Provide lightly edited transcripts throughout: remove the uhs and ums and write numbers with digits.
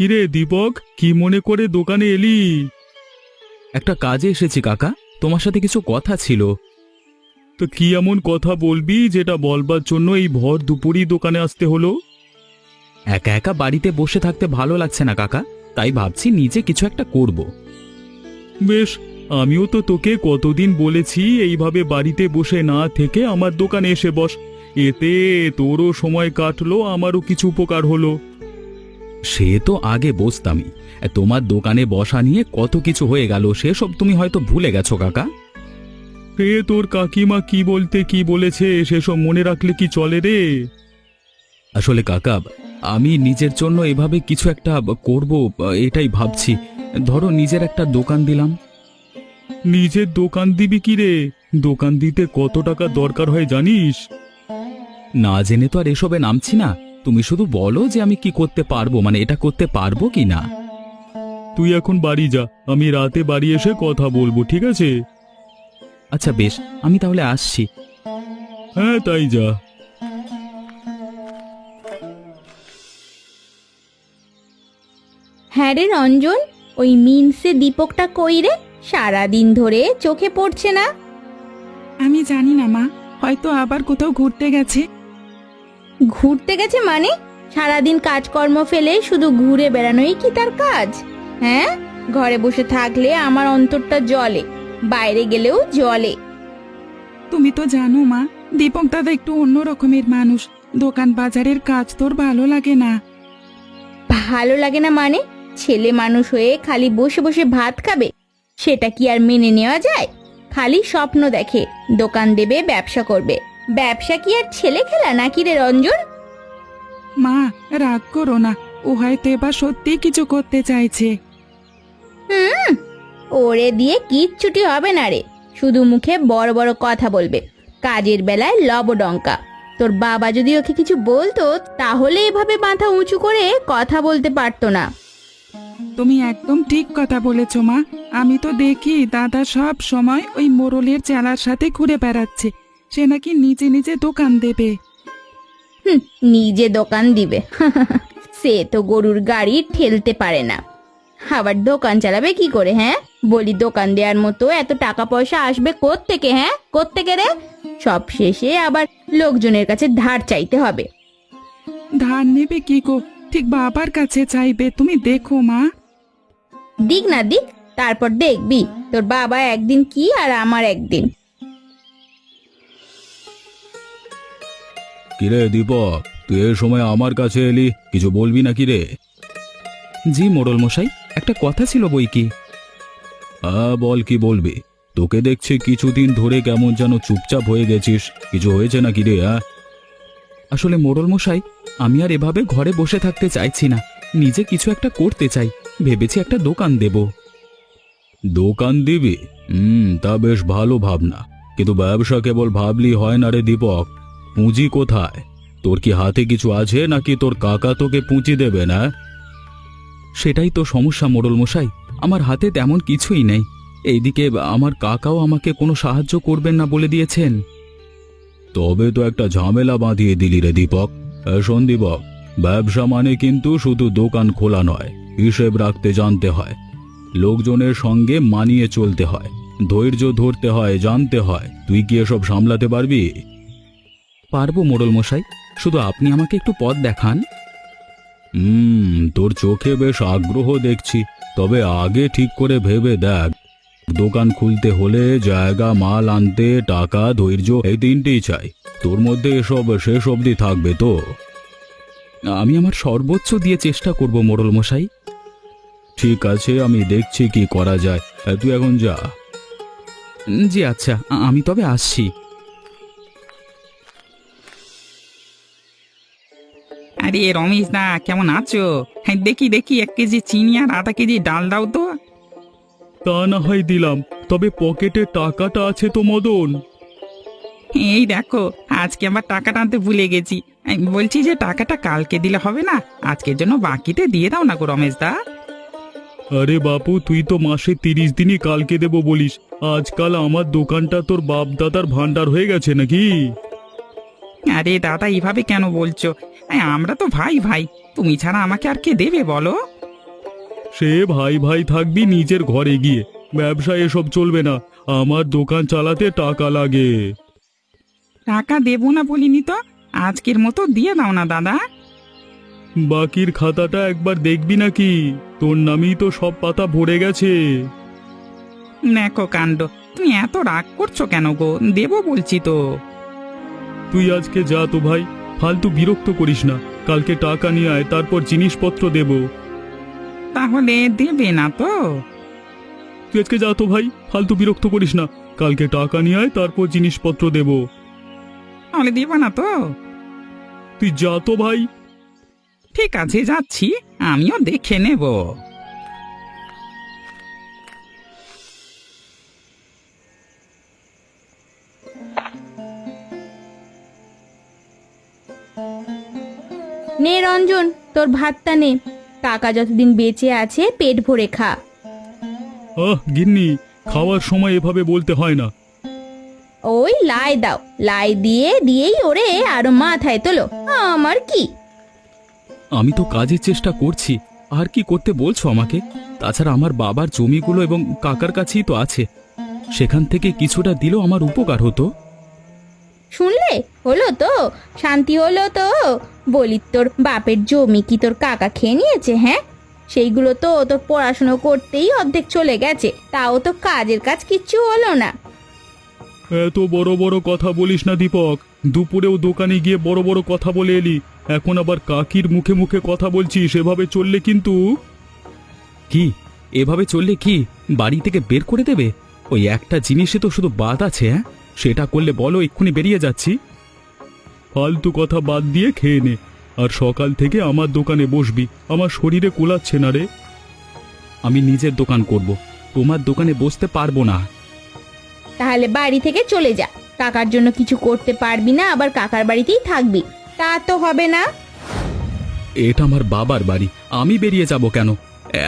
কিরে দীপক, কি মনে করে দোকানে এলি? একটা কাজে এসেছি কাকা, তোমার সাথে কিছু কথা ছিল। তো কি এমন কথা বলবি যেটা বলবার জন্য এই ভর দুপুরই দোকানে আসতে হলো? একা একা বাড়িতে বসে থাকতে ভালো লাগছে না কাকা, তাই ভাবছি নিজে কিছু একটা করব। বেশ, আমিও তো তোকে কতদিন বলেছি এইভাবে বাড়িতে বসে না থেকে আমার দোকানে এসে বস। এতে তোরও সময় কাটলো, আমারও কিছু উপকার হলো। সে তো আগে বসতামই, তোমার দোকানে বসা নিয়ে কত কিছু হয়ে গেল, সেসব তুমি হয়তো ভুলে গেছো কাকা। সে তোর কাকিমা কি বলতে কি বলেছে সেসব মনে রাখলে কি চলে রে? আসলে কাকা, আমি নিজের জন্য এভাবে কিছু একটা করব এটাই ভাবছি। ধরো নিজের একটা দোকান দিলাম। নিজের দোকান দিবি কি রে? দোকান দিতে কত টাকা দরকার হয় জানিস? না জেনে তো আর এসবে নামছি না, তুমি শুধু বলো যে আমি কি করতে পারবো, মানে এটা করতে পারবো কি না। তুই এখন বাড়ি যা, আমি রাতে বাড়ি এসে কথা বলবো, ঠিক আছে? আচ্ছা বেশ, আমি তাহলে আসছি। হ্যাঁ তাই যা। হ্যাঁ রে রঞ্জন, ওই মিনসে দীপকটা কই রে? সারাদিন ধরে চোখে পড়ছে না। আমি জানি না মা, হয়তো আবার কোথাও ঘুরতে গেছে। ঘুরতে গেছে মানে? সারাদিন কাজকর্ম ফেলে শুধু ঘুরে বেড়ানোই কি তার কাজ? হ্যাঁ, ঘরে বসে থাকলে আমার অন্তরটা জ্বলে, বাইরে গেলেও জ্বলে। তুমি তো জানো মা, দীপক দাদা একটু অন্য রকমের মানুষ। দোকান বাজারের কাজ তোর ভালো লাগে না। ভালো লাগে না মানে? ছেলে মানুষ হয়ে খালি বসে বসে ভাত খাবে, সেটা কি আর মেনে নেওয়া যায়? খালি স্বপ্ন দেখে দোকান দেবে, ব্যবসা করবে। ব্যবসা কি আর ছেলে খেলা নাকি রে রঞ্জন? মা, রাগ করো না, ও হয়তো এবার সত্যি কিছু করতে চাইছে। হুম, ওরে দিয়ে কিচ্ছুটি হবে না রে, শুধু মুখে বড় বড় কথা বলবে, কাজের বেলায় লবডঙ্কা। তোর বাবা যদি ওকে কিছু বলতো তাহলে এভাবে মাথা উঁচু করে কথা বলতে পারতো না। তুমি একদম ঠিক কথা বলেছ মা। আমি তো দেখি দাদা সব সময় ওই মোড়লের চেলার সাথে ঘুরে বেড়াচ্ছে। সে নাকি নিজে নিজে দোকান দেবে। হুম, নিজে দোকান দিবে? সে তো গরুর গাড়ি ঠেলতে পারে না, আবার দোকান চালাবে কি করে? হ্যাঁ বলি, দোকান দেওয়ার মতো এত টাকা পয়সা আসবে কোত্থেকে? হ্যাঁ কোত্থেকে রে? সব শেষে আবার লোকজনের কাছে ধার চাইতে হবে। ধার নেবে কি গো? ঠিক বাবার কাছে চাইবে, তুমি দেখো মা। দিক না দিক, তারপর দেখবি তোর বাবা একদিন কি আর আমার একদিন। কিরে দীপক, তুই এ সময় আমার কাছে এলি, কিছু বলবি না কি রে? জি মোড়ল মশাই, একটা কথা ছিল বই কি। হ্যাঁ বল, কি বলবি? তোকে দেখছি কিছুদিন ধরে কেমন যেন চুপচাপ হয়ে গেছিস, কিছু হয়েছে নাকি রে? হ্যাঁ আসলে মোড়ল মশাই, আমি আর এভাবে ঘরে বসে থাকতে চাইছি না, নিজে কিছু একটা করতে চাই, ভেবেছি একটা দোকান দেব। দোকান দিবি? তা বেশ ভালো ভাবনা, কিন্তু ব্যবসা কেবল ভাবলি হয় না রে দীপক। পুঁজি কোথায়? তোর কি হাতে কিছু আছে নাকি তোর কাকা তোকে পুঁজি দেবে না? সেটাই তো সমস্যা মোড়ল মশাই, আমার হাতে তেমন কিছুই নেই। এইদিকে আমার কাকাও আমাকে কোনো সাহায্য করবেন না বলে দিয়েছেন। তবে তো একটা ঝামেলা বাঁধিয়ে দিলি রে দীপক। শোন দীপক, ব্যবসা মানে কিন্তু শুধু দোকান খোলা নয়, হিসেব রাখতে জানতে হয়, লোকজনের সঙ্গে মানিয়ে চলতে হয়, ধৈর্য ধরতে হয়, জানতে হয়। তুই কি এসব সামলাতে পারবি? পারবো মোড়ল মশাই, শুধু আপনি আমাকে একটু পথ দেখান। তোর চোখে বেশ আগ্রহ দেখছি, তবে আগে ঠিক করে ভেবে দেখ। দোকান খুলতে হলে জায়গা, মাল আনতে টাকা, ধৈর্য, এই তিনটেই চাই। তোর মধ্যে এসব শেষ অবধি থাকবে তো? আমি আমার সর্বোচ্চ দিয়ে চেষ্টা করব মোড়ল মশাই। ঠিক আছে, আমি দেখছি কি করা যায়। তুই এখন যা। জি আচ্ছা, আমি তবে আসছি। আরে রমেশ দা, কেমন আছো? হ্যাঁ, দেখি দেখি 1 কেজি চিনি আর আধা কেজি ডাল দাও তো। তা না হয় দিলাম, তবে পকেটে টাকাটা আছে তো মদন? এই দেখো, আজকে আবার টাকাটা আনতে ভুলে গেছি। আমি বলছি যে টাকাটা কালকে দিলে হবে না? আজকের জন্য বাকিতে দিয়ে দাও না গো রমেশ দা। আরে বাপু, তুই তো মাসে 30 দিনই কালকে দেব বলিস। আজকাল আমার দোকানটা তোর বাপ দাদার ভান্ডার হয়ে গেছে নাকি? আরে দাদা, এইভাবে কেন বলছো? আমরা তো ভাই ভাই, তুমি ছাড়া আমাকে আর কে দেবে বলো? সে ভাই ভাই থাকবি নিজের ঘরে গিয়ে, ব্যবসায় এসব চলবে না। আমার দোকান চালাতে টাকা লাগে। টাকা দেবো না বলিনি তো, আজকের মতো দিয়ে দাও না দাদা। বাকির খাতাটা একবার দেখবি নাকি? তোর নামই তো সব পাতা ভরে গেছে। দেখো কাণ্ড, তুমি এত রাগ করছো কেন গো? দেবো বলছি তো। তুই আজকে যা তো ভাই, ফালতু বিরক্ত করিস না। কালকে টাকা নিয়ে আয়, তারপর জিনিসপত্র দেব। তাহলে দেবে না তো? তুই আজকে যা তো ভাই, ফালতু বিরক্ত করিস না। কালকে টাকা নিয়ে আয়, তারপর জিনিসপত্র দেব। তাহলে দেবে না তো? তুই যা তো ভাই। ঠিক আছে, যাচ্ছি, আমিও দেখে নেব। নে রঞ্জন, তোর ভাতটা নে। কাকা যতদিন বেঁচে আছে পেট ভরে খা। গিন্নি, খাওয়ার সময় এভাবে বলতে হয় না। ওই লাই দাও, লাই দিয়েই ওরে আরো মাথায় তোলো। আমার কি? আমি তো কাজের চেষ্টা করছি, আর কি করতে বলছো আমাকে? তাছাড়া আমার বাবার জমিগুলো এবং কাকার কাছেই তো আছে, সেখান থেকে কিছুটা দিলেও আমার উপকার হতো। শুনলে, হলো তো? শান্তি হলো তো? বলি, তোর বাপের জমি কি তোর কাকা খেয়ে নিয়েছে? হ্যাঁ, সেইগুলো তো তোর পড়াশুনো করতেই অর্ধেক চলে গেছে, তাও তো কাজের কাজ কিচ্ছু হলো না। এত বড় বড় কথা বলিস না দীপক। দুপুরেও দোকানে গিয়ে বড় বড় কথা বলে এলি, এখন আবার কাকির মুখে মুখে কথা বলছিস। এভাবে চললে কিন্তু। কি এভাবে চললে কি বাড়ি থেকে বের করে দেবে? ওই একটা জিনিসে তো শুধু বাদ আছে। হ্যাঁ, সেটা করলে বলো, এক্ষুনি বেরিয়ে যাচ্ছি। ফালতু কথা বাদ দিয়ে খেয়ে নে, আর সকাল থেকে আমার দোকানে বসবি। আমার শরীরে কুলাচ্ছে না রে। আমি নিজের দোকান করব, তোমার দোকানে বসতে পারবো না। তাহলে বাড়ি থেকে চলে যা। কাকার জন্য কিছু করতে পারবি না, আবার কাকার বাড়িতেই থাকবি, তা তো হবে না। এটা আমার বাবার বাড়ি, আমি বেরিয়ে যাব কেন?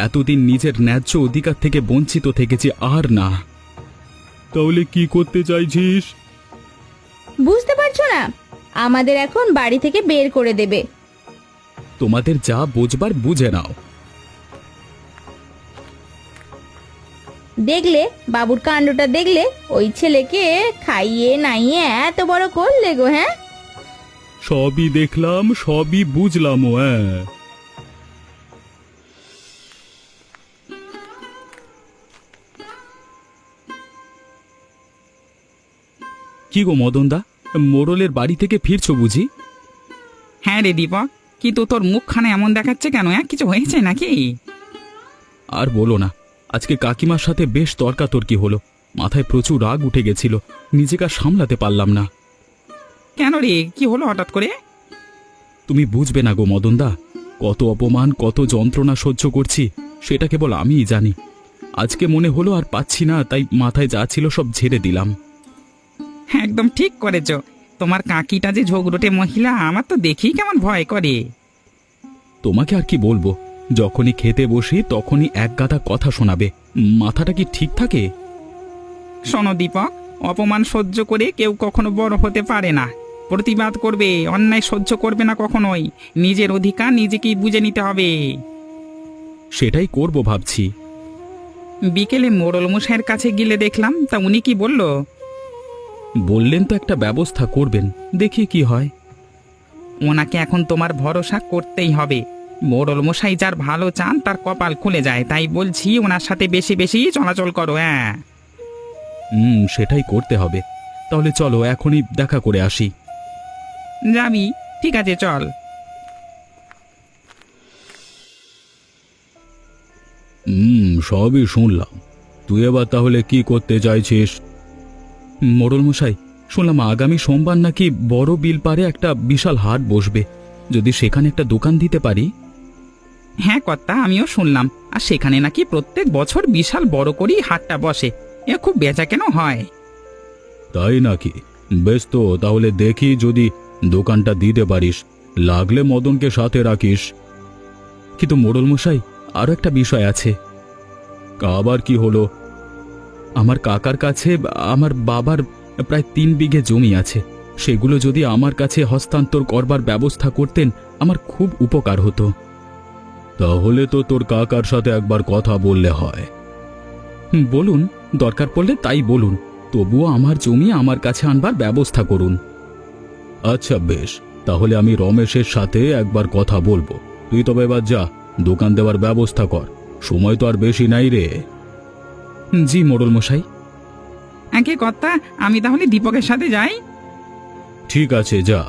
এতদিন নিজের ন্যায্য অধিকার থেকে বঞ্চিত থেকেছি, আর না। তাহলে কি করতে চাইছিস? বুঝতে পারছো না? আমাদের এখন বাড়ি থেকে বের করে দেবে। তোমাদের যা বুঝবার বুঝে নাও। দেখলে বাবুর কাণ্ডটা? দেখলে ওই ছেলেকে খাইয়ে নাইয়ে এত বড় করলে গো। হ্যাঁ, সবই দেখলাম, সবই বুঝলামও। হ্যাঁ, কি গো মদনদা, মোড়লের বাড়ি থেকে ফিরছো বুঝি? হ্যাঁ রে দীপক, কিন্তু তোর মুখখানে এমন দেখাচ্ছে কেন? কিছু হয়েছে নাকি? আর বলো না, আজকে কাকিমার সাথে বেশ তর্কাতর্কি হলো। মাথায় প্রচুর রাগ উঠে গেছিল, নিজেকে আর সামলাতে পারলাম না। কেন রে, কি হলো হঠাৎ করে? তুমি বুঝবে না গো মদনদা, কত অপমান, কত যন্ত্রণা সহ্য করছি সেটা কেবল আমিই জানি। আজকে মনে হলো আর পাচ্ছি না, তাই মাথায় যা ছিল সব ঝেড়ে দিলাম। একদম ঠিক করেছ। তোমার কাকিটা যে ঝগড়টে মহিলা, আমার তো দেখেই কেমন ভয় করে। তোমাকে আর কি বলবো, যখনই খেতে বসি তখনই এক গাদা কথা শোনাবে। মাথাটা কি ঠিক থাকে? শোনো দীপক, অপমান সহ্য করে কেউ কখনো বড় হতে পারে না। প্রতিবাদ করবে, অন্যায় সহ্য করবে না কখনোই। নিজের অধিকার নিজেকেই বুঝে নিতে হবে। সেটাই করব ভাবছি। বিকেলে মোড়ল মশাইয়ের কাছে গেলে দেখলাম, তা উনি কি বলল? বললেন তো একটা ব্যবস্থা করবেন, দেখি কি হয়। ওনাকে এখন তোমার ভরসা করতেই হবে। মোড়ল মশাই যার ভালো চান তার কপাল খুলে যায়, তাই বলছি ওনার সাথে বেশি বেশি চলাচল করো। হ্যাঁ, সেটাই করতে হবে। তাহলে চলো এখনই দেখা করে আসি। যাবি? ঠিক আছে, চল। সবই শুনলাম। তুই এবার তাহলে কি করতে চাইছিস? মোড়ল মশাই, শুনলাম আগামী সোমবার নাকি বড় বিল পারে একটা বিশাল হাট বসবে, যদি সেখানে একটা দোকান দিতে পারি। হ্যাঁ কর্তা, আমিও শুনলাম। আর সেখানে নাকি প্রত্যেক বছর বিশাল বড় করেই হাটটা বসে, খুব বেচা কেন হয়। তাই নাকি? বেশ, তো তাহলে দেখি যদি দোকানটা দিতে পারিস, লাগলে মদনকে সাথে রাখিস। কিন্তু মোড়ল মশাই, আরো একটা বিষয় আছে। আবার কি হলো? আমার কাকার কাছে আমার বাবার প্রায় 3 বিঘে জমি আছে, সেগুলো যদি আমার কাছে হস্তান্তর করবার ব্যবস্থা করতেন আমার খুব উপকার হতো। তাহলে তো তোর কাকার সাথে একবার কথা বললে হয়। বলুন, দরকার পড়লে তাই বলুন, তবুও আমার জমি আমার কাছে আনবার ব্যবস্থা করুন। আচ্ছা বেশ, তাহলে আমি রমেশের সাথে একবার কথা বলবো। তুই তবে এবার যা, দোকান দেওয়ার ব্যবস্থা কর, সময় তো আর বেশি নাই রে। জি মোড়ল মশাই। আগে কর্তা, আমি তাহলে দীপকের সাথে যাই। ঠিক আছে, যা।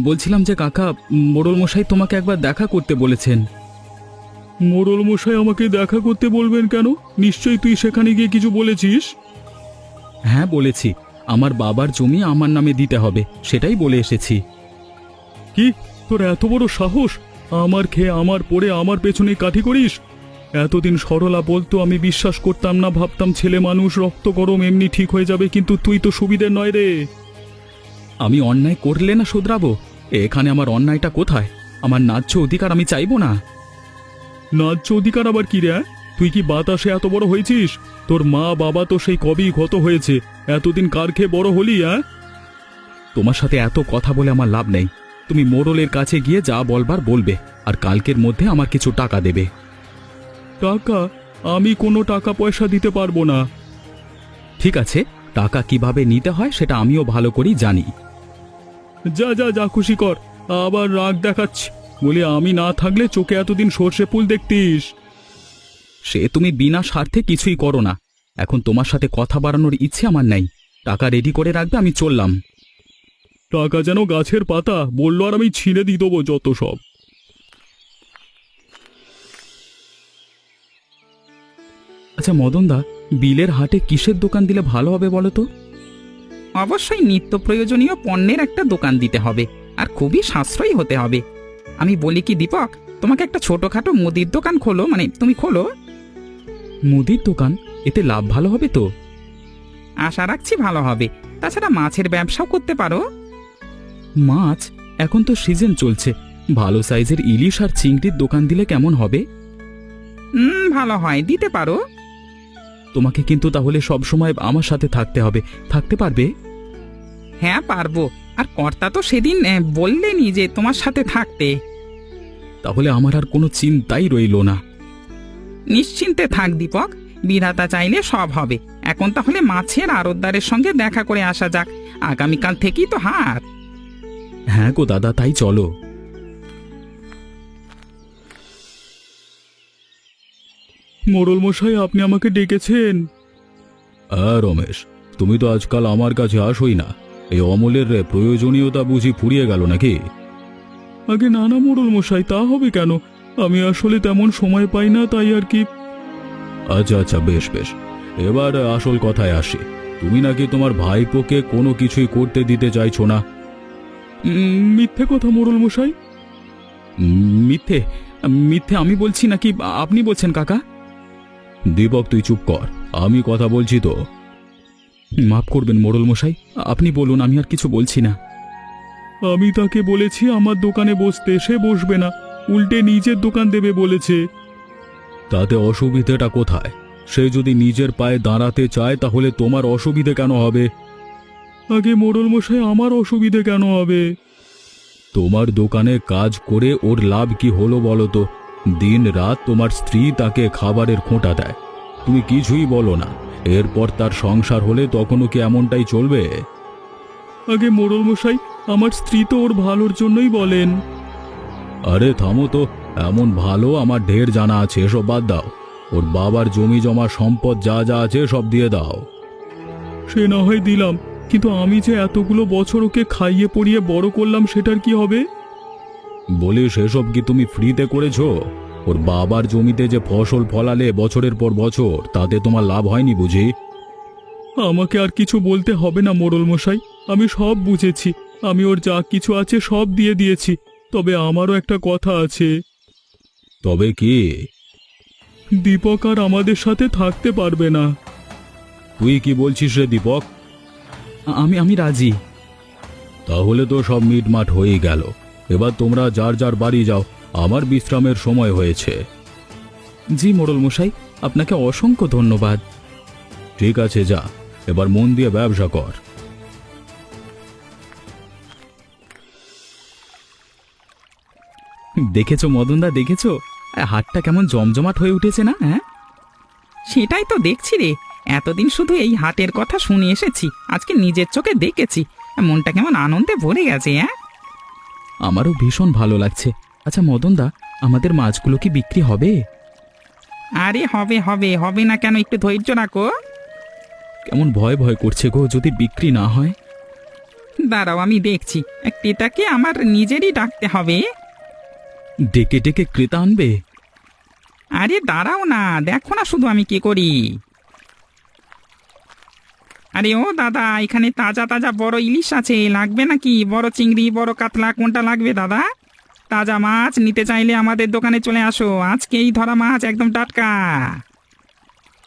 বলছিলাম যে কাকা, মোড়ল মশাই তোমাকে একবার দেখা করতে বলেছেন। মোড়ল মশাই আমাকে দেখা করতে বলবেন কেন? নিশ্চয়ই তুই সেখানে গিয়ে কিছু বলেছিস। হ্যাঁ বলেছি, আমার বাবার জমি আমার নামে দিতে হবে, সেটাই বলে এসেছি। কি, তোর এত বড় সাহস? আমার খেয়ে আমার পড়ে আমার পেছনে কাঠি করিস? এতদিন সরলা বলতো, আমি বিশ্বাস করতাম না, ভাবতাম ছেলে মানুষ, রক্ত গরম, এমনি ঠিক হয়ে যাবে, কিন্তু তুই তো সুবিধের নয় রে। আমি অন্যায় করলে না শুধরাবো? এখানে আমার অন্যায়টা কোথায়? আমার ন্যায্য অধিকার আমি চাইবো না? ন্যায্য অধিকার আবার কি রে? তুই কি বাতাসে এত বড় হয়েছিস? তোর মা বাবা তো সেই কবেই ক্ষত হয়েছে, এতদিন কার খেয়ে বড় হলি? তোমার সাথে এত কথা বলে আমার লাভ নেই। তুমি মোড়লের কাছে গিয়ে যা বলবার বলবে, আর কালকের মধ্যে আমার কিছু টাকা দেবে। টাকা? আমি কোনো টাকা পয়সা দিতে পারবো না। ঠিক আছে, টাকা কিভাবে নিতে হয় সেটা আমিও ভালো করেই জানি। যা যা যা খুশি কর, আবার রাগ দেখাচ্ছি। বলি, আমি না থাকলে চোখে এতদিন সর্ষে ফুল দেখতিস। সে তুমি বিনা স্বার্থে কিছুই করো না। এখন তোমার সাথে কথা বাড়ানোর ইচ্ছে আমার নেই। টাকা রেডি করে রাখবে, আমি চললাম। টাকা যেন গাছের পাতা, বললো আর আমি ছিঁড়ে দিয়ে দেবো যত সব। আচ্ছা মদনদা, বিলের হাটে কিসের দোকান দিলে ভালো হবে বলো তো? অবশ্যই নিত্য প্রয়োজনীয় পণ্যের একটা দোকান দিতে হবে, আর খুবই সাশ্রয়ী হতে হবে। আমি বলি কি দীপক, তোমাকে একটা ছোটখাটো মুদির দোকান খোলো, মানে তুমি খোলো। মুদির দোকান? এতে লাভ ভালো হবে তো? আশা রাখছি ভালো হবে। তাছাড়া মাছের ব্যবসাও করতে পারো। মাছ? এখন তো সিজন চলছে, ভালো সাইজের ইলিশ আর চিংড়ির দোকান দিলে কেমন হবে? ভালো হয়, দিতে পারো। তোমাকে কিন্তু তাহলে সব সময় আমার সাথে থাকতে হবে, থাকতে পারবে? হ্যাঁ পারবো, আর কর্তা তো সেদিন বললেনই যে তোমার সাথে থাকতে। তাহলে আমার আর কোনো চিন্তাই রইল না। নিশ্চিন্তে থাক দীপক, বিধাতা চাইলে সব হবে। এখন তাহলে মাছের আড়তদারের সঙ্গে দেখা করে আসা যাক, আগামীকাল থেকেই তো হাট। হ্যাঁ গো দাদা, তাই চলো। মোড়ল মশাই, আপনি আমাকে ডেকেছেন? রমেশ, তুমি তো আজকাল আমার কাছে আসোই না। এই অমলের প্রয়োজনীয়তা বুঝি ফুরিয়ে গেল নাকি? আগে না না মোড়ল মশাই, তা হবে কেন? আমি আসলে তেমন সময় পাই না, তাই আর কি। আচ্ছা আচ্ছা, বেশ বেশ, এবার আসল কথায় আসি। তুমি নাকি তোমার ভাইপোকে কোনো কিছুই করতে দিতে চাইছো না। মিথ্যে কথা মোড়ল মশাই। মিথ্যে? মিথ্যে আমি বলছি নাকি আপনি বলছেন কাকা? দীপক, তুই চুপ কর, আমি কথা বলছি তো। মাফ করবেন মোড়ল মশাই, আপনি বলুন, আমি আর কিছু বলছি না। আমি তাকে বলেছি আমার দোকানে বসতে, সে বসবে না, উল্টে নিজের দোকান দেবে বলেছে। তাতে অসুবিধেটা কোথায়? সে যদি নিজের পায়ে দাঁড়াতে চায় তাহলে তোমার অসুবিধে কেন হবে? আগে মোড়ল মশাই, আমার অসুবিধে কেন হবে? তোমার দোকানে কাজ করে ওর লাভ কি হলো বলো তো? দিন রাত তোমার স্ত্রী তাকে খাবারের খোঁটা দেয়, তুমি কিছুই বলো না। এরপর তার সংসার হলে তখনও কি এমনটাই চলবে? আগে মোড়ল মশাই, আমার স্ত্রী তো ওর ভালোর জন্যই বলেন। আরে থামো তো, এমন ভালো আমার ঢের জানা আছে, এসব বাদ দাও। ওর বাবার জমি জমা সম্পদ যা যা আছে সব দিয়ে দাও। সে না হয় দিলাম, কিন্তু আমি যে এতগুলো বছর ওকে খাইয়ে পড়িয়ে বড় করলাম, সেটার কি হবে? বলি, সেসব কি তুমি ফ্রিতে করেছো? ওর বাবার জমিতে যে ফসল ফলালে বছরের পর বছর, তাতে তোমার লাভ হয়নি বুঝি? আমাকে আর কিছু বলতে হবে না মোড়ল মশাই, আমি সব বুঝেছি। আমি ওর যা কিছু আছে সব দিয়ে দিয়েছি, তবে আমারও একটা কথা আছে। তবে কি? দীপক আর আমাদের সাথে থাকতে পারবে না। তুই কি বলছিস রে দীপক? আমি রাজি। তাহলে তো সব মিটমাট হয়েই গেল। এবার তোমরা যার যার বাড়ি যাও, আমার বিশ্রামের সময় হয়েছে। জি মোড়ল মশাই, আপনাকে অসংখ্য ধন্যবাদ। ঠিক আছে, যা, এবার মন দিয়ে ব্যবসা কর। দেখেছো মদনদা, দেখেছো হাটটা কেমন জমজমাট হয়ে উঠেছে না? হ্যাঁ, সেটাই তো দেখছি রে। এতদিন শুধু এই হাটের কথা শুনে এসেছি, আজকে নিজের চোখে দেখেছি। মনটা কেমন আনন্দে ভরে গেছে। হ্যাঁ, আমারও ভীষণ ভালো লাগছে। আচ্ছা মদনদা, আমাদের মাছগুলো কি বিক্রি হবে? আরে হবে হবে, হবে না কেন? একটু ধৈর্য রাখো। কেমন ভয় ভয় করছে গো, যদি বিক্রি না হয়। দাঁড়াও, আমি দেখছি। ক্রেতাকে আমার নিজেরই ডাকতে হবে। ডেকে ডেকে ক্রেতা আনবে? আরে দাঁড়াও না, দেখো না শুধু আমি কি করি। আরে ও দাদা, এখানে তাজা তাজা বড় ইলিশ আছে, লাগবে নাকি? বড় চিংড়ি, বড় কাতলা, কোনটা লাগবে দাদা? তাজা মাছ নিতে চাইলে আমাদের দোকানে চলে আসো, আজকেই ধরা মাছ, একদম টাটকা।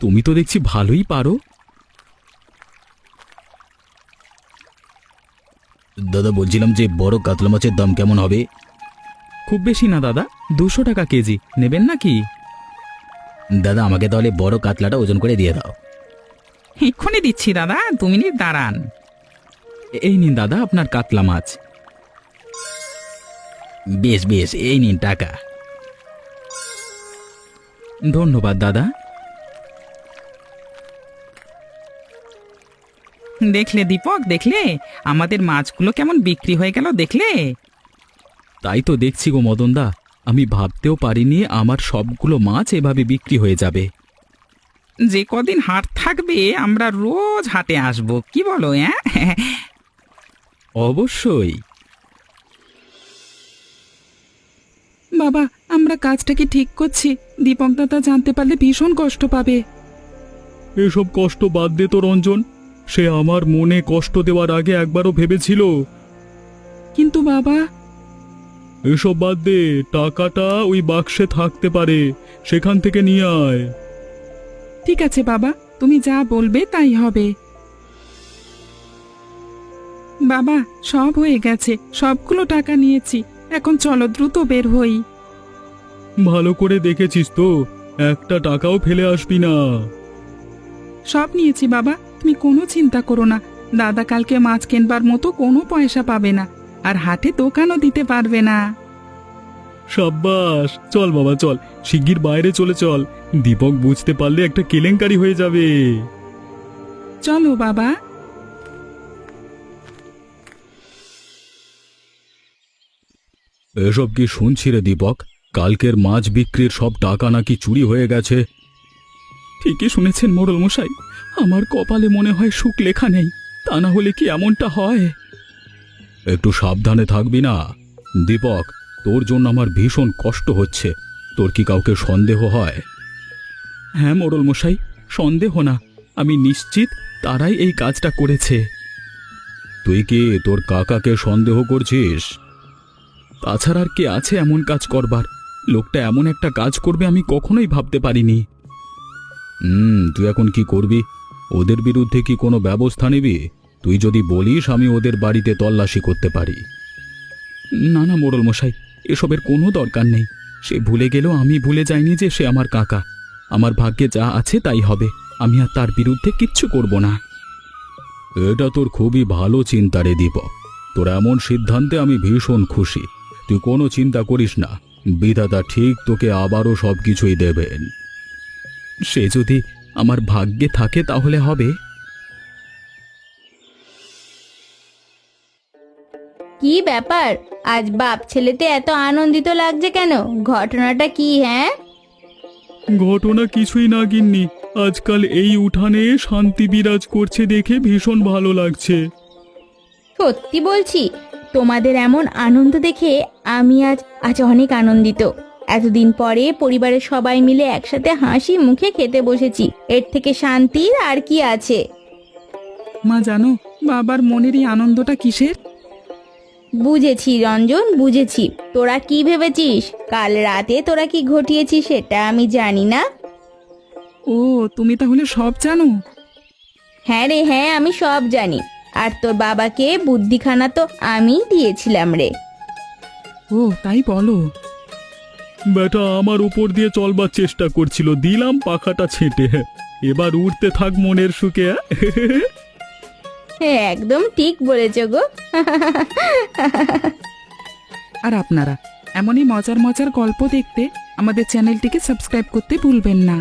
তুমি তো দেখছি ভালোই পারো। দাদা, বলছিলাম যে বড় কাতলা মাছের দাম কেমন হবে? খুব বেশি না দাদা, 200 টাকা কেজি। নেবেন নাকি? দাদা, আমাকে তাহলে বড় কাতলাটা ওজন করে দিয়ে দাও। এক্ষুনি দিচ্ছি দাদা, 2 মিনিট দাঁড়ান। এই নিন দাদা আপনার কাতলা মাছ। বেশ বেশ, এই নিন টাকা। ধন্যবাদ দাদা। দেখলে দীপক, দেখলে আমাদের মাছগুলো কেমন বিক্রি হয়ে গেল, দেখলে? তাই তো দেখছি গো মদনদা, আমি ভাবতেও পারিনি আমার সবগুলো মাছ এভাবে বিক্রি হয়ে যাবে। যে কদিন হাট থাকবে আমরা রোজ হাটে আসবো, কি বলো? হ্যাঁ, অবশ্যই। বাবা, আমরা কাজটা কি ঠিক করছি? দীপক দাদা জানতে পারলে ভীষণ কষ্ট পাবে। এসব কষ্ট বাদ দে তো রঞ্জন, সে আমার মনে কষ্ট দেওয়ার আগে একবারও ভেবেছিল? কিন্তু বাবা, এসব বাদ দে, টাকাটা ওই বাক্সে থাকতে পারে, সেখান থেকে নিয়ে আয়। ঠিক আছে বাবা, তুমি যা বলবে তাই হবে। বাবা, সব হয়ে গেছে, সবগুলো টাকা নিয়েছি, এখন চলো দ্রুত বের হই। ভালো করে দেখেছিস তো? একটা টাকাও ফেলে আসবি না। সব নিয়েছি বাবা, তুমি কোনো চিন্তা করো না। দাদা কালকে মাছ কেনবার মতো কোনো পয়সা পাবে না, আর হাটে দোকানও দিতে পারবে না। সাব্বাস, চল বাবা চল, শিগগির বাইরে চলে চল, দীপক বুঝতে পারলে একটা কেলেঙ্কারি হয়ে যাবে। চলো বাবা। এসব কি শুনছি রে দীপক? কালকের মাছ বিক্রির সব টাকা নাকি চুরি হয়ে গেছে। ঠিকই শুনেছেন মোড়ল মশাই, আমার কপালে মনে হয় সুখ লেখা নেই, তা না হলে কি এমনটা হয়? একটু সাবধানে থাকবি না দীপক, তোর জন্য আমার ভীষণ কষ্ট হচ্ছে। তোর কি কাউকে সন্দেহ হয়? হ্যাঁ মোড়ল মশাই, সন্দেহ না, আমি নিশ্চিত তারাই এই কাজটা করেছে। তুই কি তোর কাকাকে সন্দেহ করছিস? তাছাড়া আর কে আছে এমন কাজ করবার? লোকটা এমন একটা কাজ করবে আমি কখনোই ভাবতে পারিনি। তুই এখন কি করবি? ওদের বিরুদ্ধে কি কোনো ব্যবস্থা নিবি? তুই যদি বলিস আমি ওদের বাড়িতে তল্লাশি করতে পারি। না না মোড়ল মশাই, এসবের কোনো দরকার নেই। সে ভুলে গেলেও আমি ভুলে যাইনি যে সে আমার কাকা। আমার ভাগ্যে যা আছে তাই হবে, আমি আর তার বিরুদ্ধে কিচ্ছু করব না। এটা তোর খুবই ভালো চিন্তা রে দীপক, তোর এমন সিদ্ধান্তে আমি ভীষণ খুশি। তুই কোনো চিন্তা করিস না, বিধাতা ঠিক তোকে আবারও সবকিছুই দেবেন। সে যদি আমার ভাগ্যে থাকে তাহলে হবে। কি ব্যাপার, আজ বাপ ছেলেতে এত আনন্দিত লাগছে কেন? ঘটনাটা কি? হ্যাঁ, ঘটনা কিছুই না গিন্নি, আজকাল এই উঠানে শান্তি বিরাজ করছে দেখে ভীষণ ভালো লাগছে। সত্যি বলছি, তোমাদের এমন আনন্দ দেখে আমি আজ আজ অনেক আনন্দিত। এতদিন পরে পরিবারের সবাই মিলে একসাথে হাসি মুখে খেতে বসেছি, এর থেকে শান্তির আর কি আছে? মা জানো বাবার মনের এই আনন্দটা কিসের? বুঝেছি রঞ্জন, বুঝেছি। তোরা কি ভেবেছিস কাল রাতে তোরা কি ঘটিয়েছিস সেটা আমি জানি না? ও, তুমি তাহলে সব জানো? হ্যাঁ রে হ্যাঁ, আমি সব জানি। আর তোর বাবাকে বুদ্ধিখানা তো আমিই দিয়েছিলাম রে। ও তাই বলো? বেটা আমার উপর দিয়ে চলবার চেষ্টা করছিল, দিলাম পাখাটা ছেঁটে। এবার উঠতে থাক মনের সুখে। হ্যাঁ, একদম ঠিক বলেছ গো। আর আপনারা এমনই মজার মজার গল্প দেখতে আমাদের চ্যানেলটিকে সাবস্ক্রাইব করতে ভুলবেন না।